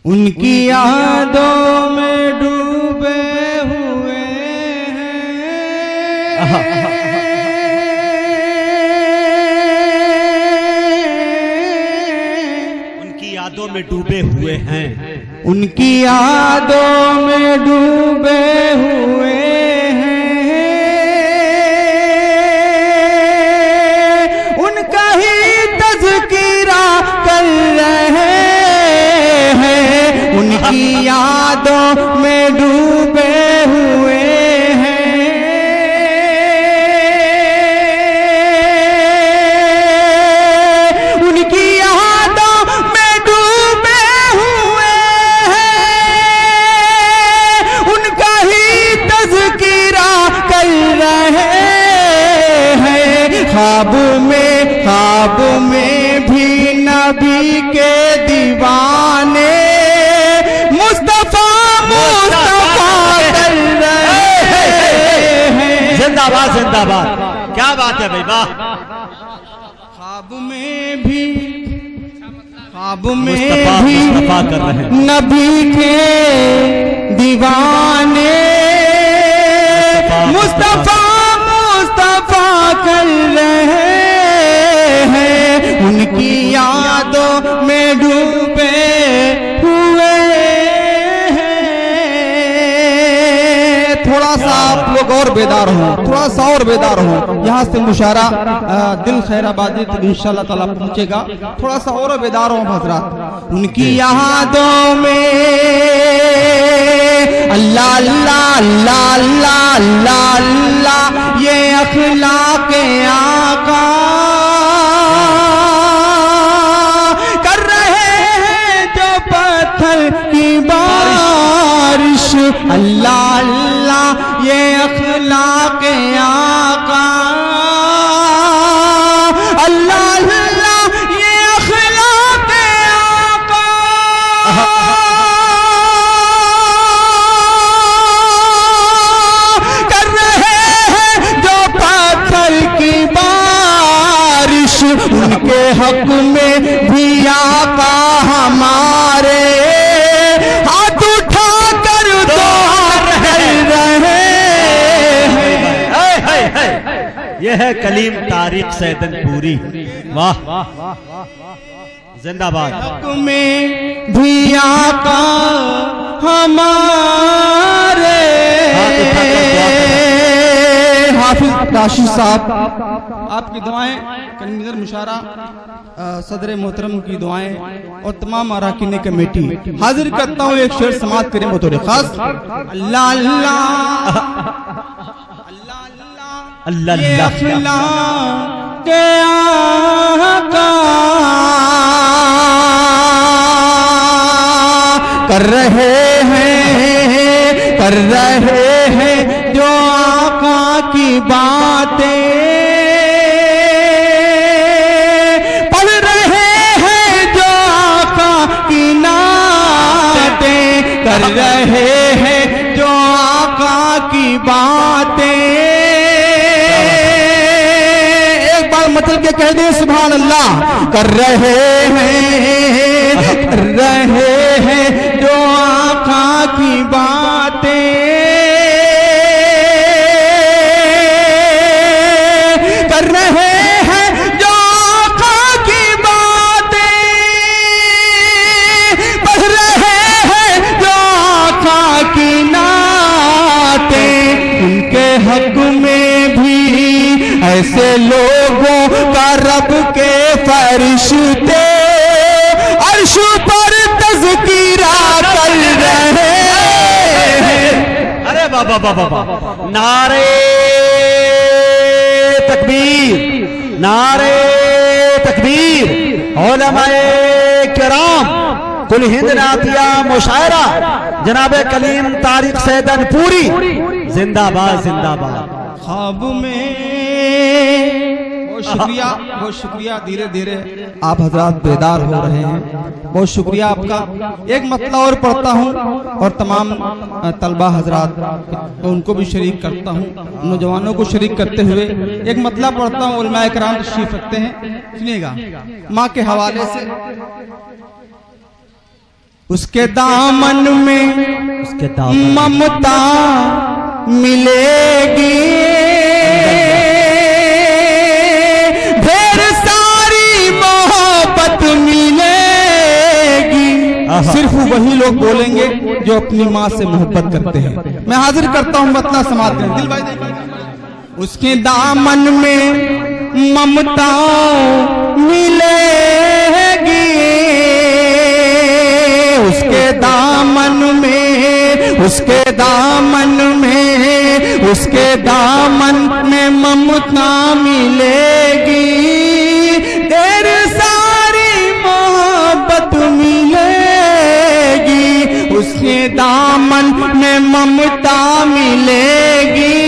उनकी यादों में डूबे हुए हैं, उनकी यादों में डूबे हुए हैं, उनकी यादों में डूबे हुए हैं, उनका ही तज़किरा कर रहे हैं, उनकी यादों में डूबे हुए हैं, उनकी यादों में डूबे हुए हैं, उनका ही तज़किरा कर रहे हैं। ख्वाब में भी नबी के दीवाने मुस्तफा कर रहे हैं। जिंदाबाद जिंदाबाद, क्या बात है भाई, वाह। ख्वाब में भी मुस्तफा कर रहे हैं, नबी के दीवाने मुस्तफा कर रहे हैं, उनकी यादों में डूबे हुए हैं। थोड़ा सा आप लोग और बेदार हों, थोड़ा सा और बेदार हों। यहाँ से मुशारा दिल खैराबादी तक इंशाअल्लाह ताला पहुंचेगा। थोड़ा सा और बेदार हों हजरात। उनकी यादों में अल्लाह अल्लाह अल्लाह अल्लाह अल्लाह अल्लाह ये अखलाक आका कर रहे हैं जो पत्थर की बारिश। अल्लाह अल्लाह ये अखलाक आका, अल्लाह अल्लाह ये अखलाक आका कर रहे हैं जो पत्थर की बारिश। उनके हक में भी आका हमारे हाथ उठा कर दुआ कर रहे हैं। यह है कलीम तारिक सैदन पूरी, वाह जिंदाबाद। हक में भी आका हमारे। हाफिज राशिद साहब, आपकी दुआएं, कन्वीनर मुशारा सदर मोहतरम की दुआएं और तमाम अराकीन कमेटी हाजिर करता हूँ। एक शेर समाअत करें बतौर खास। अल्लाह अल्लाह अल्लाह ये अखलाक आका कर रहे हैं जो आका की बातें पढ़ रहे हैं, जो आका की नातें कर रहे हैं, जो आका की बातें। एक बार मतलब के कह दे सुभान अल्लाह। कर रहे हैं जो आका की बातें कर रहे हैं, जो आका की बातें पढ़ रहे हैं, जो आका की नातें। उनके हक में भी ऐसे लोगों का रब के फरिश्ते अर्श पर तज़किरा कर रहे हैं। अरे बाबा बाबा, नारे तकबीर, नारे तकबीर। उलमाए किराम, कुल हिंद नातिया मुशायरा जनाब कलीम तारिक सैदन पूरी, जिंदाबाद जिंदाबाद। ख्वाब में बहुत शुक्रिया। धीरे धीरे आप हजरात बेदार हो रहे हैं, बहुत शुक्रिया आपका। एक मतला और पढ़ता हूँ और तमाम तलबा हजरात उनको भी शरीक करता हूँ, नौजवानों को शरीक करते हुए एक मतला पढ़ता हूँ। उलमाए किराम तशरीफ रखते हैं, सुनिएगा। माँ के हवाले से उसके दामन में उसके दामन ममता मिलेगी, ढेर सारी मोहब्बत मिलेगी। सिर्फ वही लोग बोलेंगे जो अपनी माँ से मोहब्बत करते हैं। मैं हाजिर करता हूँ अपना समाज में दिल भाई। उसके दामन में ममता मिलेगी, उसके दामन में, उसके दामन में, उसके दामन में ममता मिलेगी, ढेर सारी मोहब्बत मिलेगी। उसके दामन में ममता मिलेगी,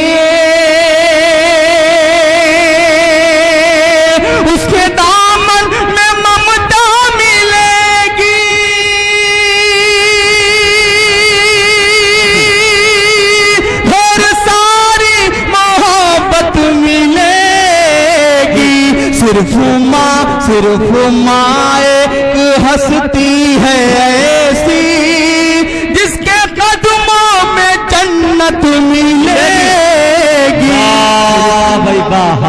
उसके दामन में ममता मिलेगी, ढेर सारी मोहब्बत मिलेगी। सिर्फ माँ एक हस्ती है ऐसी, जिसके कदमों में जन्नत मिलेगी। वाह भाई वाह,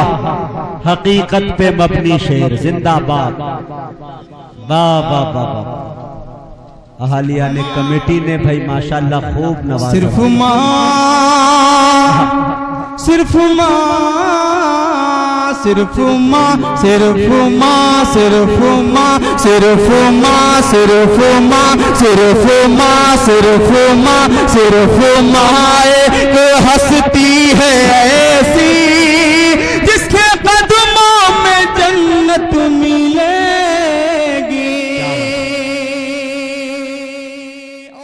हकीकत पे मबनी शेर जिंदाबाद। वाह वाह वाह वाह। अहालिया ने कमेटी ने भाई माशाल्लाह खूब नवाजा। सिर्फ माँ, सिर्फ माँ, सिर्फ माँ, सिर्फ माँ, सिर्फ माँ, सिर्फ माँ, सिर्फ माँ, सिर्फ माँ, सिर्फ माँ, सिर्फ माँ एक हस्ती है